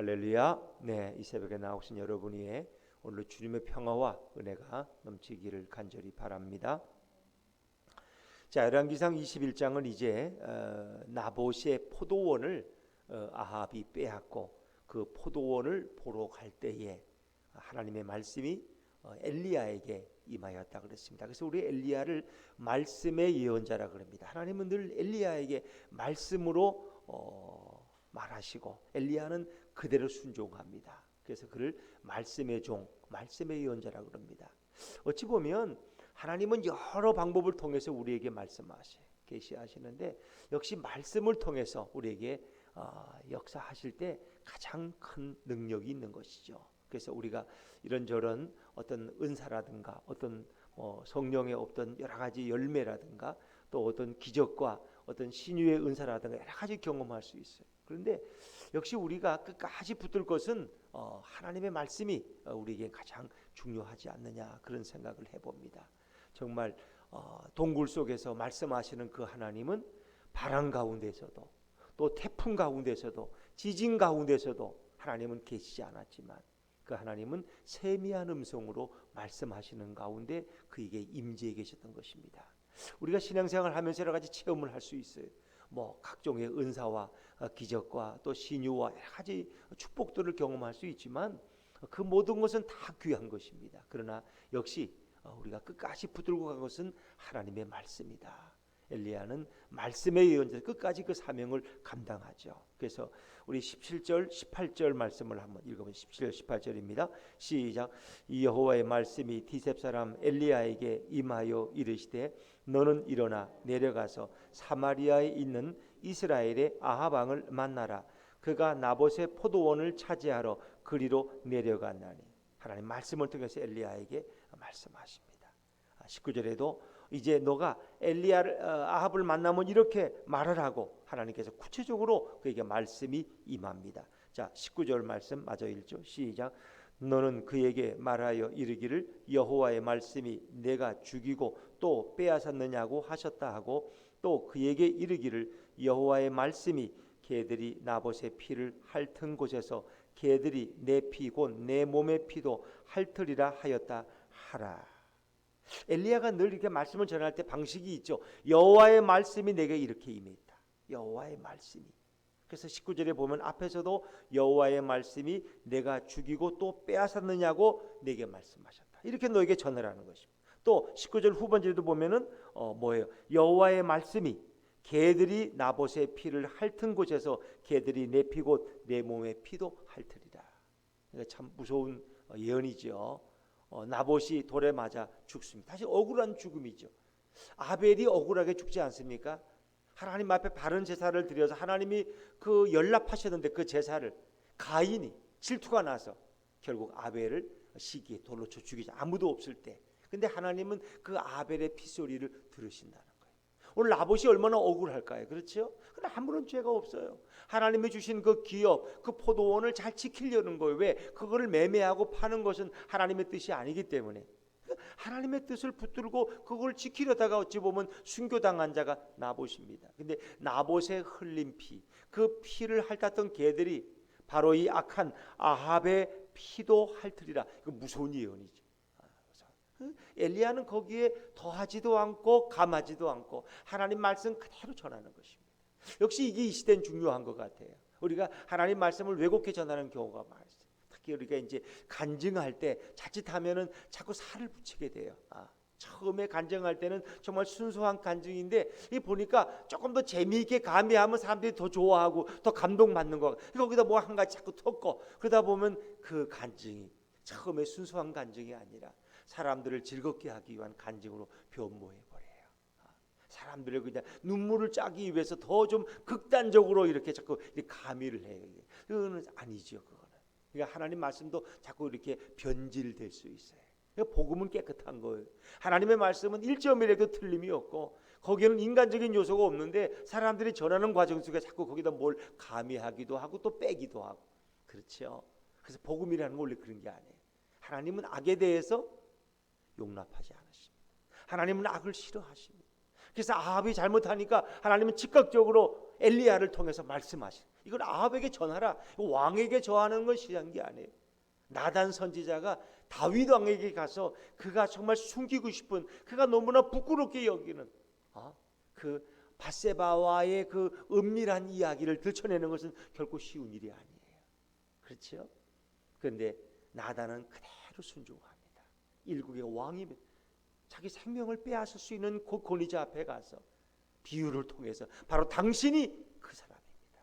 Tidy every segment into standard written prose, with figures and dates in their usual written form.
할렐루야. 네, 이 새벽에 나오신 여러분 위에 오늘 주님의 평화와 은혜가 넘치기를 간절히 바랍니다. 자, 열왕기상 21장은 이제 나봇의 포도원을 아합이 빼앗고 그 포도원을 보러 갈 때에 하나님의 말씀이 엘리야에게 임하였다 그랬습니다. 그래서 우리 엘리야를 말씀의 예언자라 그럽니다. 하나님은 늘 엘리야에게 말씀으로 말하시고 엘리야는 그대로 순종합니다. 그래서 그를 말씀의 종, 말씀의 예언자라 그럽니다. 어찌 보면 하나님은 여러 방법을 통해서 우리에게 계시하시는데 역시 말씀을 통해서 우리에게 역사하실 때 가장 큰 능력이 있는 것이죠. 그래서 우리가 이런저런 어떤 은사라든가 어떤 성령의 어떤 여러 가지 열매라든가 또 어떤 기적과 어떤 신유의 은사라든가 여러 가지 경험할 수 있어요. 그런데 역시 우리가 끝까지 붙들 것은 하나님의 말씀이 우리에게 가장 중요하지 않느냐 그런 생각을 해봅니다. 정말 동굴 속에서 말씀하시는 그 하나님은 바람 가운데서도 또 태풍 가운데서도 지진 가운데서도 하나님은 계시지 않았지만 그 하나님은 세미한 음성으로 말씀하시는 가운데 그에게 임재해 계셨던 것입니다. 우리가 신앙생활을 하면서 여러 가지 체험을 할 수 있어요. 각종의 은사와 기적과 또 신유와 여러 가지 축복들을 경험할 수 있지만 그 모든 것은 다 귀한 것입니다. 그러나 역시 우리가 끝까지 붙들고 간 것은 하나님의 말씀이다. 엘리야는 말씀의 예언자 끝까지 그 사명을 감당하죠. 그래서 우리 17절 18절 말씀을 한번 읽어보면 17절 18절입니다. 시작. 여호와의 말씀이 디셉 사람 엘리야에게 임하여 이르시되 너는 일어나 내려가서 사마리아에 있는 이스라엘의 아합 왕을 만나라. 그가 나봇의 포도원을 차지하러 그리로 내려갔나니. 하나님 말씀을 통해서 엘리야에게 말씀하십니다. 19절에도 이제 너가 아합을 만나면 이렇게 말을 하고 하나님께서 구체적으로 그에게 말씀이 임합니다. 자, 19절 말씀 마저 읽죠. 시작. 너는 그에게 말하여 이르기를 여호와의 말씀이 내가 죽이고 또 빼앗았느냐고 하셨다 하고 또 그에게 이르기를 여호와의 말씀이 개들이 나봇의 피를 핥은 곳에서 개들이 내 피 곧 내 몸의 피도 핥으리라 하였다 하라. 엘리야가 늘 이렇게 말씀을 전할 때 방식이 있죠. 여호와의 말씀이 내게 이렇게 임했다. 여호와의 말씀이. 그래서 19절에 보면 앞에서도 여호와의 말씀이 내가 죽이고 또 빼앗았느냐고 내게 말씀하셨다. 이렇게 너에게 전하라는 것입니다. 또 19절 후반절에도 보면은 뭐예요? 여호와의 말씀이 개들이 나봇의 피를 핥은 곳에서 개들이 내 피 곧 내 몸의 피도 핥으리라. 그러니까 참 무서운 예언이죠. 나봇이 돌에 맞아 죽습니다. 사실 억울한 죽음이죠. 아벨이 억울하게 죽지 않습니까? 하나님 앞에 바른 제사를 드려서 하나님이 그 연락하셨는데 그 제사를 가인이 질투가 나서 결국 아벨을 시기에 돌로 쳐 죽이자. 아무도 없을 때. 근데 하나님은 그 아벨의 피소리를 들으신다는 거예요. 오늘 나봇이 얼마나 억울할까요? 그렇죠? 그러나 아무런 죄가 없어요. 하나님이 주신 그 기업, 그 포도원을 잘 지키려는 거예요. 왜? 그거를 매매하고 파는 것은 하나님의 뜻이 아니기 때문에. 하나님의 뜻을 붙들고 그걸 지키려다가 어찌 보면 순교당한 자가 나봇입니다. 근데 나봇의 흘린 피, 그 피를 핥았던 개들이 바로 이 악한 아합의 피도 핥으리라. 이거 무서운 예언이죠. 엘리야는 거기에 더하지도 않고 감하지도 않고 하나님 말씀 그대로 전하는 것입니다. 역시 이게 이 시대는 중요한 것 같아요. 우리가 하나님 말씀을 왜곡해 전하는 경우가 많습니다. 특히 우리가 이제 간증할 때 자칫하면은 자꾸 살을 붙이게 돼요. 처음에 간증할 때는 정말 순수한 간증인데 이 보니까 조금 더 재미있게 가미하면 사람들이 더 좋아하고 더 감동받는 거. 거기다 뭐 한 가지 자꾸 섞고 그러다 보면 그 간증이 처음에 순수한 간증이 아니라 사람들을 즐겁게 하기 위한 간증으로 변모해 버려요. 사람들을 그냥 눈물을 짜기 위해서 더 좀 극단적으로 이렇게 자꾸 가미를 해요. 그거는 아니죠. 그거는. 그러니까 하나님 말씀도 자꾸 이렇게 변질될 수 있어요. 그러니까 복음은 깨끗한 거예요. 하나님의 말씀은 1.1에도 틀림이 없고 거기에는 인간적인 요소가 없는데 사람들이 전하는 과정 속에 자꾸 거기다 뭘 가미하기도 하고 또 빼기도 하고 그렇죠. 그래서 복음이라는 건 원래 그런 게 아니에요. 하나님은 악에 대해서 용납하지 않으십니다. 하나님은 악을 싫어하십니다. 그래서 아합이 잘못하니까 하나님은 즉각적으로 엘리야를 통해서 말씀하시고 이걸 아합에게 전하라. 왕에게 전하는 건 시작한 게 아니에요. 나단 선지자가 다윗 왕에게 가서 그가 정말 숨기고 싶은, 그가 너무나 부끄럽게 여기는 그 밧세바와의 그 은밀한 이야기를 들춰내는 것은 결코 쉬운 일이 아니에요. 그렇죠? 그런데 나단은 그대로 순종합니다. 일국의 왕이 자기 생명을 빼앗을 수 있는 그 권위자 앞에 가서 비유를 통해서 바로 당신이 그 사람입니다.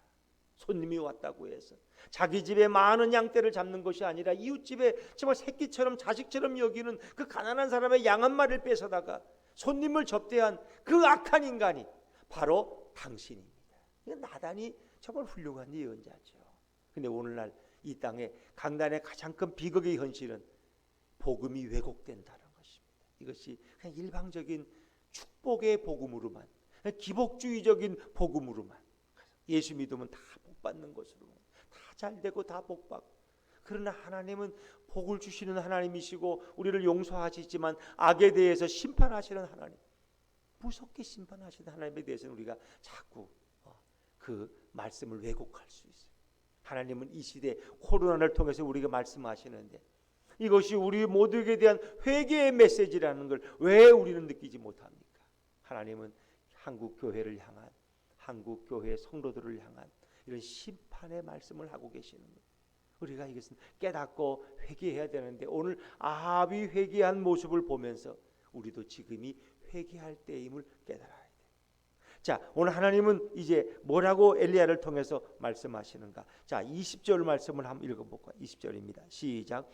손님이 왔다고 해서 자기 집에 많은 양떼를 잡는 것이 아니라 이웃집에 정말 새끼처럼 자식처럼 여기는 그 가난한 사람의 양 한 마리를 뺏어다가 손님을 접대한 그 악한 인간이 바로 당신입니다. 나단이 정말 훌륭한 예언자죠. 근데 오늘날 이 땅에 강단의 가장 큰 비극의 현실은 복음이 왜곡된다는 것입니다. 이것이 그냥 일방적인 축복의 복음으로만, 기복주의적인 복음으로만, 예수 믿으면 다 복받는 것으로, 다 잘되고 다 복받고. 그러나 하나님은 복을 주시는 하나님이시고 우리를 용서하시지만 악에 대해서 심판하시는 하나님, 무섭게 심판하시는 하나님에 대해서는 우리가 자꾸 그 말씀을 왜곡할 수 있어요. 하나님은 이 시대 코로나를 통해서 우리에게 말씀하시는데 이것이 우리 모두에게 대한 회개의 메시지라는 걸 왜 우리는 느끼지 못합니까? 하나님은 한국 교회를 향한, 한국 교회 성도들을 향한 이런 심판의 말씀을 하고 계시는 거예요. 우리가 이것은 깨닫고 회개해야 되는데 오늘 아합이 회개한 모습을 보면서 우리도 지금이 회개할 때임을 깨달아야 돼요. 자, 오늘 하나님은 이제 뭐라고 엘리야를 통해서 말씀하시는가? 자, 20절 말씀을 한번 읽어볼까요? 20절입니다. 시작.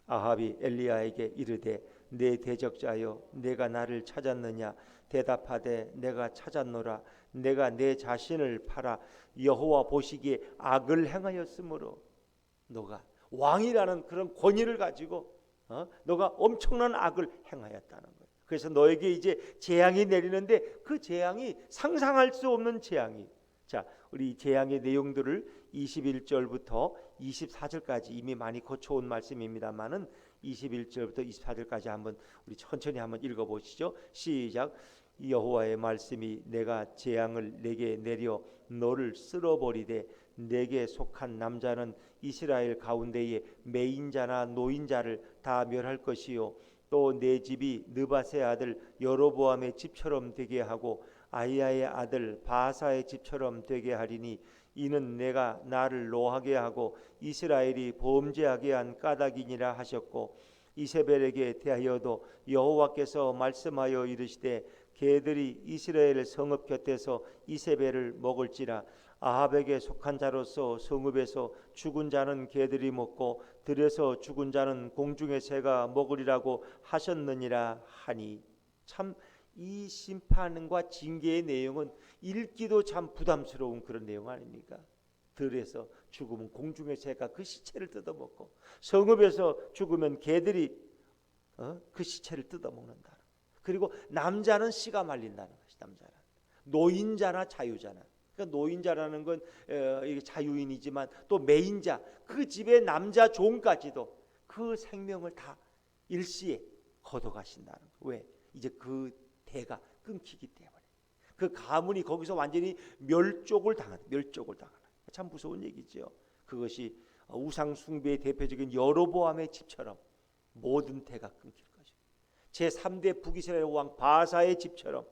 아합이 엘리야에게 이르되 내 대적자여 내가 나를 찾았느냐? 대답하되 내가 찾았노라. 내가 내 자신을 팔아 여호와 보시기에 악을 행하였으므로. 너가 왕이라는 그런 권위를 가지고 너가 엄청난 악을 행하였다는 거예요. 그래서 너에게 이제 재앙이 내리는데 그 재앙이 상상할 수 없는 재앙이. 자, 우리 재앙의 내용들을 21절부터 24절까지 이미 많이 거쳐온 말씀입니다만은 21절부터 24절까지 한번 우리 천천히 한번 읽어보시죠. 시작. 여호와의 말씀이 내가 재앙을 내게 내려 너를 쓸어버리되 내게 속한 남자는 이스라엘 가운데에 매인자나 노인자를 다 멸할 것이요 또 내 집이 느밧의 아들 여로보암의 집처럼 되게 하고 아히야의 아들 바하사의 집처럼 되게 하리니 이는 내가 나를 노하게 하고 이스라엘이 범죄하게 한 까닭이니라 하셨고 이세벨에게 대하여도 여호와께서 말씀하여 이르시되 개들이 이스라엘 성읍 곁에서 이세벨을 먹을지라 아합에게 속한 자로서 성읍에서 죽은 자는 개들이 먹고 들에서 죽은 자는 공중의 새가 먹으리라고 하셨느니라 하니. 참 이 심판과 징계의 내용은 읽기도 참 부담스러운 그런 내용 아닙니까? 들에서 죽으면 공중의 새가 그 시체를 뜯어먹고 성읍에서 죽으면 개들이 그 시체를 뜯어먹는다. 그리고 남자는 씨가 말린다는 것이. 남자는 노인자나 자유자나. 그러니까 노인자라는 건 자유인이지만 또 매인자, 그 집의 남자 종까지도 그 생명을 다 일시에 걷어가신다는 거예요. 왜? 이제 그 대가 끊기기 때문에. 그 가문이 거기서 완전히 멸족을 당하는. 참 무서운 얘기죠. 그것이 우상 숭배의 대표적인 여로보암의 집처럼 모든 대가 끊길 것이고 제3대 북이스라엘 왕 바사의 집처럼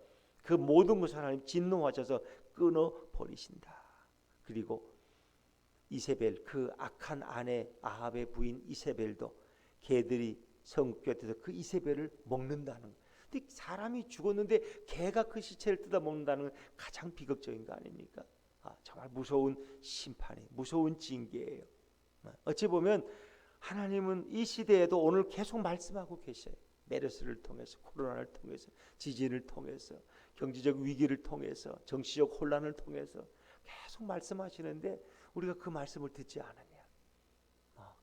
그 모든 것을 하나님 진노하셔서 끊어버리신다. 그리고 이세벨, 그 악한 아내 아합의 부인 이세벨도 개들이 성읍 곁에서 그 이세벨을 먹는다는 거예요. 근데 사람이 죽었는데 개가 그 시체를 뜯어먹는다는 건 가장 비극적인 거 아닙니까? 정말 무서운 심판이, 무서운 징계예요. 어찌 보면 하나님은 이 시대에도 오늘 계속 말씀하고 계셔요. 메르스를 통해서, 코로나를 통해서, 지진을 통해서, 경제적 위기를 통해서, 정치적 혼란을 통해서 계속 말씀하시는데 우리가 그 말씀을 듣지 않으면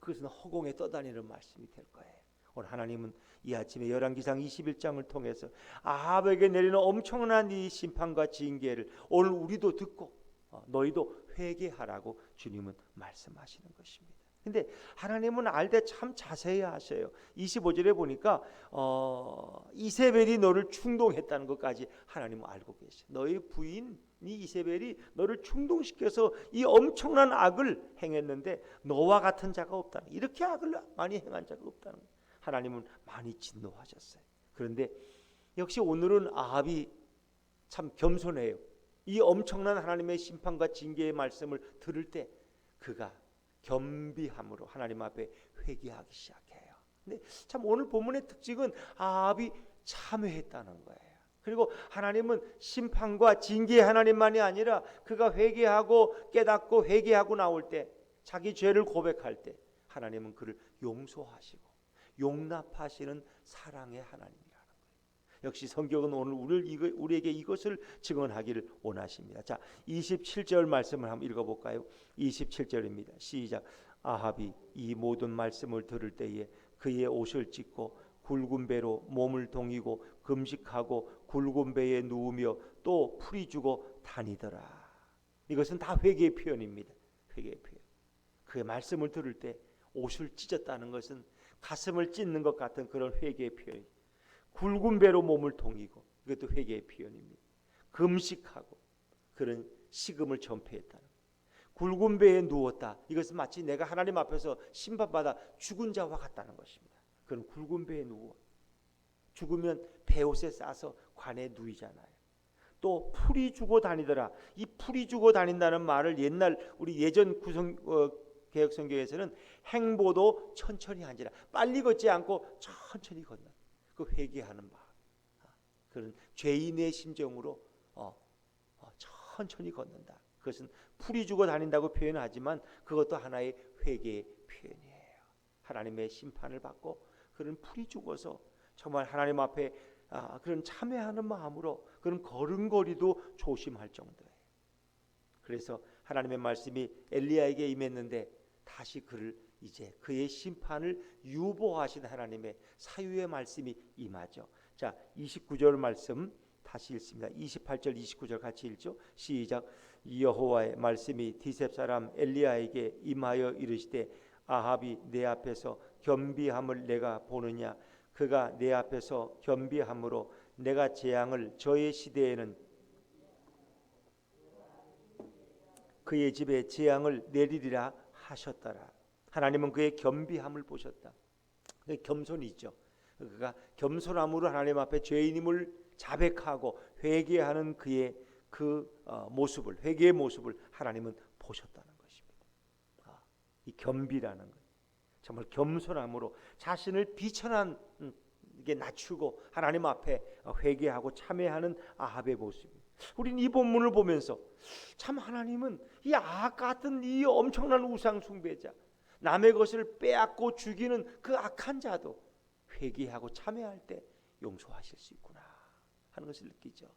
그것은 허공에 떠다니는 말씀이 될 거예요. 오늘 하나님은 이 아침에 열왕기상 21장을 통해서 아합에게 내리는 엄청난 이 심판과 징계를 오늘 우리도 듣고 너희도 회개하라고 주님은 말씀하시는 것입니다. 근데 하나님은 알 때 참 자세히 하셔요. 25절에 보니까 이세벨이 너를 충동했다는 것까지 하나님은 알고 계셔. 너희 부인 이 이세벨이 너를 충동시켜서 이 엄청난 악을 행했는데 너와 같은 자가 없다는, 이렇게 악을 많이 행한 자가 없다는, 하나님은 많이 진노하셨어요. 그런데 역시 오늘은 아합이 참 겸손해요. 이 엄청난 하나님의 심판과 징계의 말씀을 들을 때 그가 겸비함으로 하나님 앞에 회개하기 시작해요. 근데 참 오늘 본문의 특징은 아합이 참회했다는 거예요. 그리고 하나님은 심판과 징계의 하나님만이 아니라 그가 회개하고 깨닫고 회개하고 나올 때, 자기 죄를 고백할 때 하나님은 그를 용서하시고 용납하시는 사랑의 하나님이라는 거예요. 역시 성경은 오늘 우리에게 이것을 증언하기를 원하십니다. 자, 27절 말씀을 한번 읽어볼까요? 27절입니다. 시작. 아합이 이 모든 말씀을 들을 때에 그의 옷을 찢고 굵은 배로 몸을 동이고 금식하고 굵은 배에 누우며 또 풀이주고 다니더라. 이것은 다 회개의 표현입니다. 회개의 표현. 그의 말씀을 들을 때 옷을 찢었다는 것은 가슴을 찢는 것 같은 그런 회개의 표현. 굵은 배로 몸을 동이고, 이것도 회개의 표현입니다. 금식하고 그런 식음을 전폐했다는 거예요. 굵은 배에 누웠다. 이것은 마치 내가 하나님 앞에서 심판받아 죽은 자와 같다는 것입니다. 그런 굵은 배에 누워 죽으면 베옷에 싸서 관에 누이잖아요. 또 풀이 주고 다니더라. 이 풀이 주고 다닌다는 말을 옛날 우리 예전 개혁 성경에서는 행보도 천천히 한지라, 빨리 걷지 않고 천천히 걷는 그 회개하는 마음, 그런 죄인의 심정으로 천천히 걷는다. 그것은 풀이 주고 다닌다고 표현하지만 그것도 하나의 회개의 표현이에요. 하나님의 심판을 받고 그런 풀이 죽어서 정말 하나님 앞에 그런 참회하는 마음으로 그런 걸음걸이도 조심할 정도예요. 그래서 하나님의 말씀이 엘리야에게 임했는데 다시 그를 이제 그의 심판을 유보하신 하나님의 사유의 말씀이 임하죠. 자, 29절 말씀 다시 읽습니다. 28절 29절 같이 읽죠. 시작. 여호와의 말씀이 디셉 사람 엘리야에게 임하여 이르시되 아합이 내 앞에서 겸비함을 내가 보느냐. 그가 내 앞에서 겸비함으로 내가 재앙을 저의 시대에는 그의 집에 재앙을 내리리라 하셨더라. 하나님은 그의 겸비함을 보셨다. 겸손이 있죠. 그가 겸손함으로 하나님 앞에 죄인임을 자백하고 회개하는 그의 모습을, 회개의 모습을 하나님은 보셨다는 것입니다. 이 겸비라는 것, 정말 겸손함으로 자신을 비천하게 낮추고 하나님 앞에 회개하고 참회하는 아합의 모습입니다. 우리는 이 본문을 보면서 참 하나님은 이 아합 같은 이 엄청난 우상 숭배자, 남의 것을 빼앗고 죽이는 그 악한 자도 회개하고 참회할 때 용서하실 수 있구나 하는 것을 느끼죠.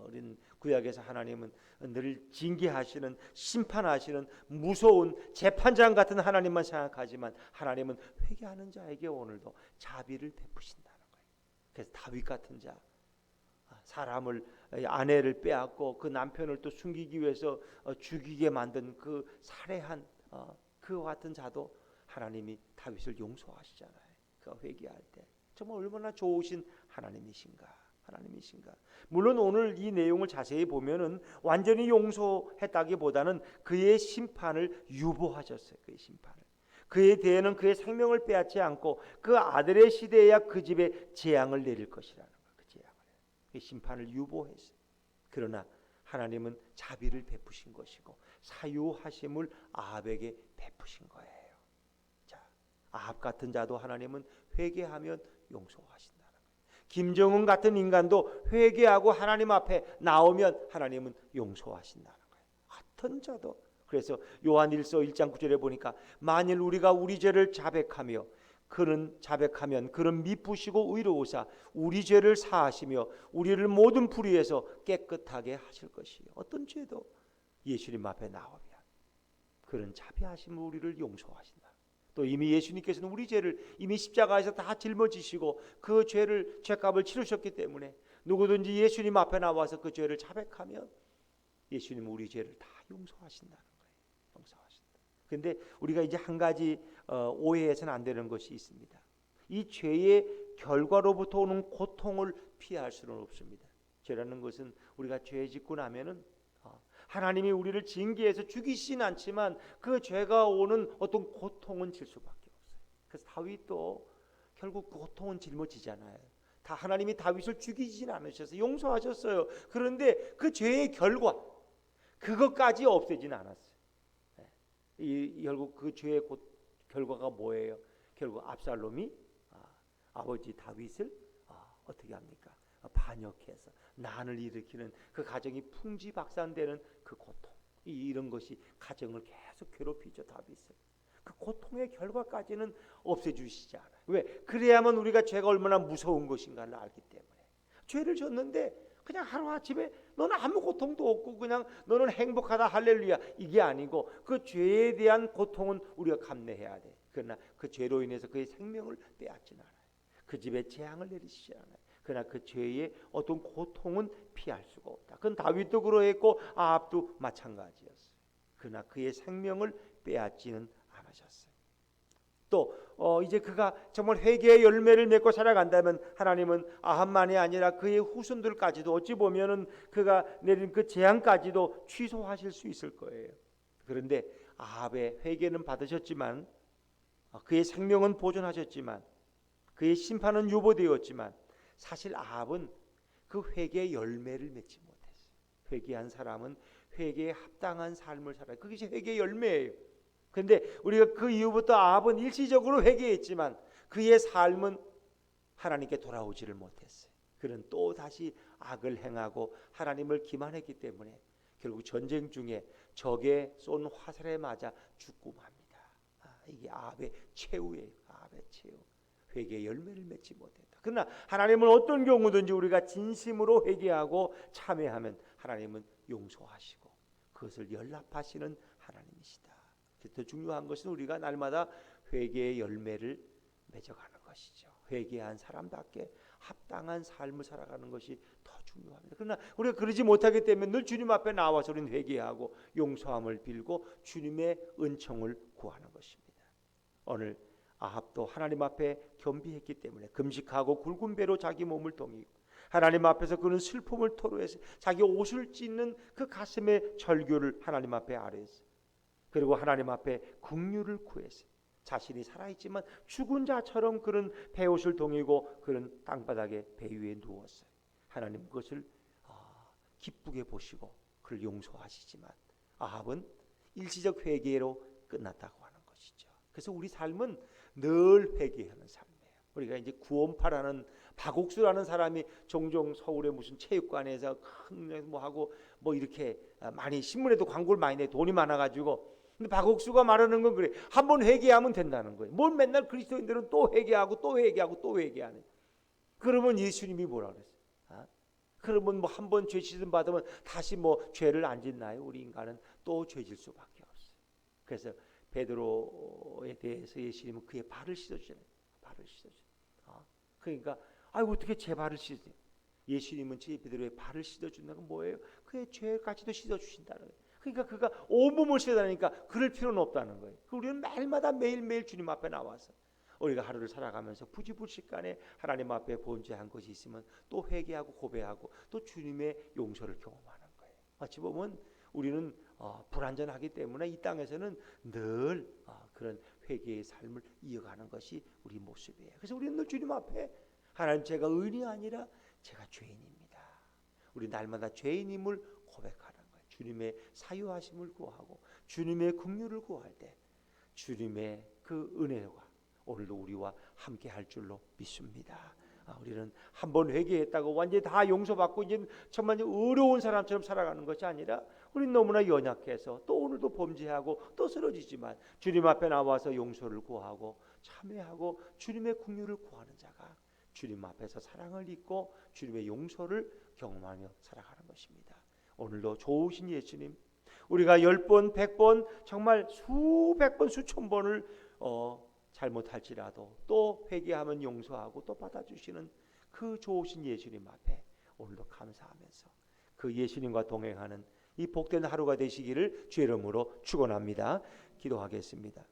우리는 구약에서 하나님은 늘 징계하시는, 심판하시는 무서운 재판장 같은 하나님만 생각하지만 하나님은 회개하는 자에게 오늘도 자비를 베푸신다는 거예요. 그래서 다윗 같은 자, 사람을, 아내를 빼앗고 그 남편을 또 숨기기 위해서 죽이게 만든 그 살해한 그와 같은 자도 하나님이 다윗을 용서하시잖아요. 그가 회개할 때 정말 얼마나 좋으신 하나님이신가. 물론 오늘 이 내용을 자세히 보면은 완전히 용서했다기보다는 그의 심판을 유보하셨어요. 그의 심판을, 그에 대해는 그의 생명을 빼앗지 않고 그 아들의 시대에야 그 집에 재앙을 내릴 것이라는 거예요. 그 재앙을, 그 심판을 유보했어요. 그러나 하나님은 자비를 베푸신 것이고 사유하심을 아합에게 베푸신 거예요. 자, 아합 같은 자도 하나님은 회개하면 용서하신다는 거예요. 김정은 같은 인간도 회개하고 하나님 앞에 나오면 하나님은 용서하신다는 거예요. 같은 자도. 그래서 요한일서 1장 9절에 보니까 만일 우리가 우리 죄를 자백하면 그는 미쁘시고 의로우사 우리 죄를 사하시며 우리를 모든 불의에서 깨끗하게 하실 것이요. 어떤 죄도 예수님 앞에 나오면 그런 자비하심으로 우리를 용서하신다. 또 이미 예수님께서는 우리 죄를 이미 십자가에서 다 짊어지시고 그 죄값을 치르셨기 때문에 누구든지 예수님 앞에 나와서 그 죄를 자백하면 예수님은 우리 죄를 다 용서하신다는 거예요. 용서하신다. 그런데 우리가 이제 한 가지 오해해서는 안 되는 것이 있습니다. 이 죄의 결과로부터 오는 고통을 피할 수는 없습니다. 죄라는 것은 우리가 죄 짓고 나면은 하나님이 우리를 징계해서 죽이진 않지만 그 죄가 오는 어떤 고통은 질 수밖에 없어요. 그래서 다윗도 결국 그 고통은 짊어지잖아요. 다 하나님이 다윗을 죽이진 않으셔서 용서하셨어요. 그런데 그 죄의 결과 그것까지 없애진 않았어요. 결국 그 죄의 결과가 뭐예요? 결국 압살롬이 아버지 다윗을 어떻게 합니까? 반역해서 난을 일으키는 그 가정이 풍지박산되는 그 고통, 이런 것이 가정을 계속 괴롭히죠. 다윗을. 그 고통의 결과까지는 없애주시지 않아요. 왜? 그래야만 우리가 죄가 얼마나 무서운 것인가를 알기 때문에. 죄를 졌는데 그냥 하루아침에 너는 아무 고통도 없고 그냥 너는 행복하다 할렐루야, 이게 아니고 그 죄에 대한 고통은 우리가 감내해야 돼. 그러나 그 죄로 인해서 그의 생명을 빼앗지는 않아요. 그 집에 재앙을 내리시지 않아요. 그러나 그 죄의 어떤 고통은 피할 수가 없다. 그건 다윗도 그러했고 아합도 마찬가지였어요. 그러나 그의 생명을 빼앗지는 않으셨어요. 또 이제 그가 정말 회개의 열매를 맺고 살아간다면 하나님은 아합만이 아니라 그의 후손들까지도 어찌 보면은 그가 내린 그 재앙까지도 취소하실 수 있을 거예요. 그런데 아합의 회개는 받으셨지만 그의 생명은 보존하셨지만 그의 심판은 유보되었지만 사실 아합은 그 회개의 열매를 맺지 못했어요. 회개한 사람은 회개에 합당한 삶을 살아요. 그것이 회개의 열매예요. 그런데 우리가 그 이후부터 아합은 일시적으로 회개했지만 그의 삶은 하나님께 돌아오지를 못했어요. 그는 또 다시 악을 행하고 하나님을 기만했기 때문에 결국 전쟁 중에 적의 쏜 화살에 맞아 죽고 맙니다. 이게 아합의 최후예요. 아합의 최후. 회개의 열매를 맺지 못했다. 그러나 하나님은 어떤 경우든지 우리가 진심으로 회개하고 참회하면 하나님은 용서하시고 그것을 연락하시는 하나님이시다. 더 중요한 것은 우리가 날마다 회개의 열매를 맺어가는 것이죠. 회개한 사람답게 합당한 삶을 살아가는 것이 더 중요합니다. 그러나 우리가 그러지 못하기 때문에 늘 주님 앞에 나와서 우리는 회개하고 용서함을 빌고 주님의 은총을 구하는 것입니다. 오늘 아합도 하나님 앞에 겸비했기 때문에 금식하고 굵은 배로 자기 몸을 동이고 하나님 앞에서 그는 슬픔을 토로해서 자기 옷을 찢는 그 가슴의 절규를 하나님 앞에 아뢰었어요. 그리고 하나님 앞에 긍휼을 구했어요. 자신이 살아있지만 죽은 자처럼 그는 베옷을 동이고 그는 땅바닥에 배 위에 누웠어요. 하나님 그것을 기쁘게 보시고 그를 용서하시지만 아합은 일시적 회개로 끝났다고 하는 것이죠. 그래서 우리 삶은 늘 회개하는 삶이에요. 우리가 이제 구원파라는 박옥수라는 사람이 종종 서울의 무슨 체육관에서 큰 뭐 하고 뭐 이렇게 많이 신문에도 광고를 많이 내, 돈이 많아가지고. 근데 박옥수가 말하는 건 그래. 한번 회개하면 된다는 거예요. 뭘 맨날 그리스도인들은 또 회개하고 또 회개하고 또 회개하는. 그러면 예수님이 뭐라 그랬어요? 그러면 뭐 한 번 죄 씻음 받으면 다시 뭐 죄를 안 짓나요? 우리 인간은 또 죄질 수밖에 없어요. 그래서 베드로에 대해서 예수님은 그의 발을 씻어주잖아요. 발을 씻어줘요. 그러니까 어떻게 제 발을 씻어요? 예수님은 제 베드로의 발을 씻어준다는 건 뭐예요? 그의 죄까지도 씻어주신다는 거예요. 그러니까 그가 온몸을 씻어다니까 그럴 필요는 없다는 거예요. 우리는 매일마다 매일매일 주님 앞에 나와서 우리가 하루를 살아가면서 부지불식간에 하나님 앞에 범죄한 것이 있으면 또 회개하고 고백하고 또 주님의 용서를 경험하는 거예요. 어찌 보면 우리는 불완전하기 때문에 이 땅에서는 늘 그런 회개의 삶을 이어가는 것이 우리 모습이에요. 그래서 우리는 늘 주님 앞에 하나님 제가 의인이 아니라 제가 죄인입니다. 우리 날마다 죄인임을 고백하는 거예요. 주님의 사유하심을 구하고 주님의 긍휼을 구할 때 주님의 그 은혜가 오늘도 우리와 함께 할 줄로 믿습니다. 우리는 한번 회개했다고 완전히 다 용서받고 이제 정말 어려운 사람처럼 살아가는 것이 아니라 우리는 너무나 연약해서 또 오늘도 범죄하고 또 쓰러지지만 주님 앞에 나와서 용서를 구하고 참회하고 주님의 긍휼을 구하는 자가 주님 앞에서 사랑을 잊고 주님의 용서를 경험하며 살아가는 것입니다. 오늘도 좋으신 예수님, 우리가 10번, 100번, 정말 수백 번, 수천 번을 잘못할지라도 또 회개하면 용서하고 또 받아주시는 그 좋으신 예수님 앞에 오늘도 감사하면서 그 예수님과 동행하는 이 복된 하루가 되시기를 주의 이름으로 축원합니다. 기도하겠습니다.